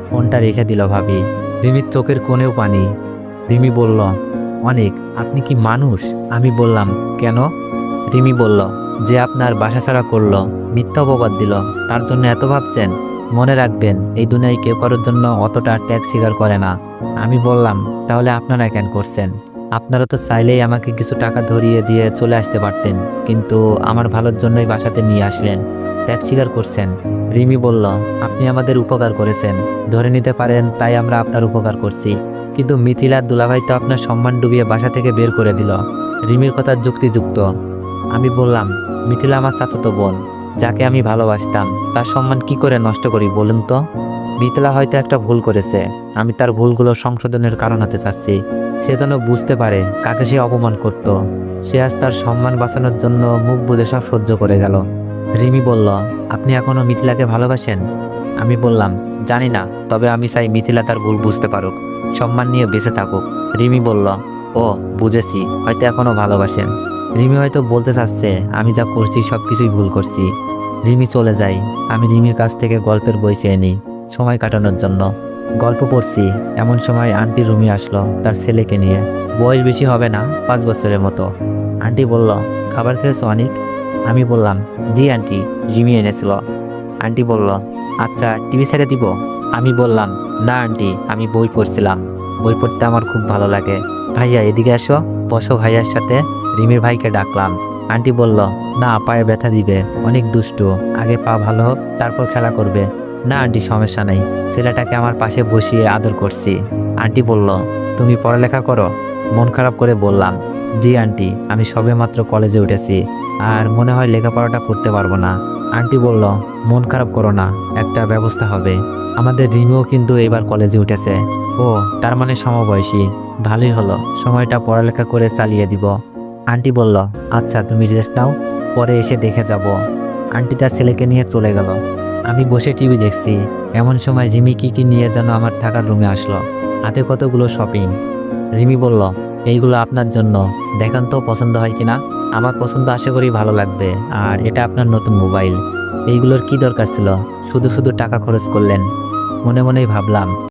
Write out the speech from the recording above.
ফোনটা রেখে দিল ভাবি। রিমির চোখের কোণেও পানি। রিমি বলল, অনেক, আপনি কি মানুষ? আমি বললাম, কেন? রিমি বলল, যে আপনার বাসা ছাড়া করলো, মিথ্যা অপবাদ দিল, তার জন্য এত ভাবছেন? মনে রাখবেন, এই দুনিয়ায় কেউ কারোর জন্য অতটা ত্যাগ স্বীকার করে না। আমি বললাম, তাহলে আপনারা কেন করছেন? আপনারা তো চাইলেই আমাকে কিছু টাকা ধরিয়ে দিয়ে চলে আসতে পারতেন, কিন্তু আমার ভালোর জন্যই বাসাতে নিয়ে আসলেন, ত্যাগ স্বীকার করছেন। রিমি বলল, আপনি আমাদের উপকার করেছেন, ধরে নিতে পারেন তাই আমরা আপনার উপকার করছি, কিন্তু মিথিলার দুলাভাই তো আপনার সম্মান ডুবিয়ে বাসা থেকে বের করে দিল। রিমির কথা যুক্তিযুক্ত। আমি বললাম, মিথিলা আমার চাচাতো বোন, যাকে আমি ভালোবাসতাম, তার সম্মান কি করে নষ্ট করি বলুন তো? মিথিলা হয়তো একটা ভুল করেছে, আমি তার ভুলগুলো সংশোধনের কারণ হতে চাচ্ছি। সে যেন বুঝতে পারে কাকে সে অপমান করত। সে আজ তার সম্মান বাঁচানোর জন্য মুখ বুজে সব সহ্য করে গেল। রিমি বলল, আপনি এখনো মিথিলাকে ভালোবাসেন? আমি বললাম, জানি না, তবে আমি চাই মিথিলা তার ভুল বুঝতে পারুক, সম্মান নিয়ে বেঁচে থাকুক। রিমি বলল, ও বুঝেছি, হয়তো এখনো ভালোবাসেন। রিমি হয়তো বলতে চাচ্ছে আমি যা করছি সব কিছুই ভুল করছি। রিমি চলে যায়। আমি রিমির কাছ থেকে গল্পের বই চেয়ে নিই সময় কাটানোর জন্য। গল্প পড়ছি, এমন সময় আন্টি রুমি আসলো তার ছেলেকে নিয়ে। বয়স বেশি হবে না, 5 বছরের মতো। আন্টি বলল, খাবার খেয়েছো অনেক? আমি বললাম, জি আন্টি, রিমি এনেছিল। আন্টি বলল, আচ্ছা টিভি ছেড়ে দিব? আমি বললাম, না আন্টি, আমি বই পড়ছিলাম, বই পড়তে আমার খুব ভালো লাগে। ভাইয়া এদিকে আসো, বসো ভাইয়ার সাথে। রিমির ভাইকে ডাকলাম। আন্টি বলল, না, পায়ে ব্যথা দিবে, অনেক দুষ্টু, আগে পা ভালো হোক তারপর খেলা করবে। না আন্টি, সমস্যা নেই, ছেলেটাকে আমার পাশে বসিয়ে আদর করছি। আন্টি বলল, তুমি পড়ালেখা করো? মন খারাপ করে বললাম, জি আন্টি, আমি সবেমাত্র কলেজে উঠেছি, আর মনে হয় লেখাপড়াটা করতে পারবো না। আন্টি বলল, মন খারাপ করো না, একটা ব্যবস্থা হবে। আমাদের রিমিও কিন্তু এবার কলেজে উঠেছে। ও, তার মানে সমবয়সী, ভালোই হলো, সময়টা পড়ালেখা করে চালিয়ে দিব। আন্টি বলল, আচ্ছা তুমি রেস্ট নাও, পরে এসে দেখে যাব। আন্টি তার ছেলেকে নিয়ে চলে গেল। আমি বসে টিভি দেখছি। এমন সময় রিমি কি নিয়ে যেন আমার থাকার রুমে আসলো, হাতে কতগুলো শপিং। রিমি বলল, এইগুলো আপনার জন্য, দেখান তো পছন্দ হয় কিনা। আমার পছন্দ আশা করি ভালো লাগবে, আর এটা আপনার নতুন মোবাইল। এইগুলোর কি দরকার ছিল, শুধু শুধু টাকা খরচ করলেন। মনে মনেই ভাবলাম,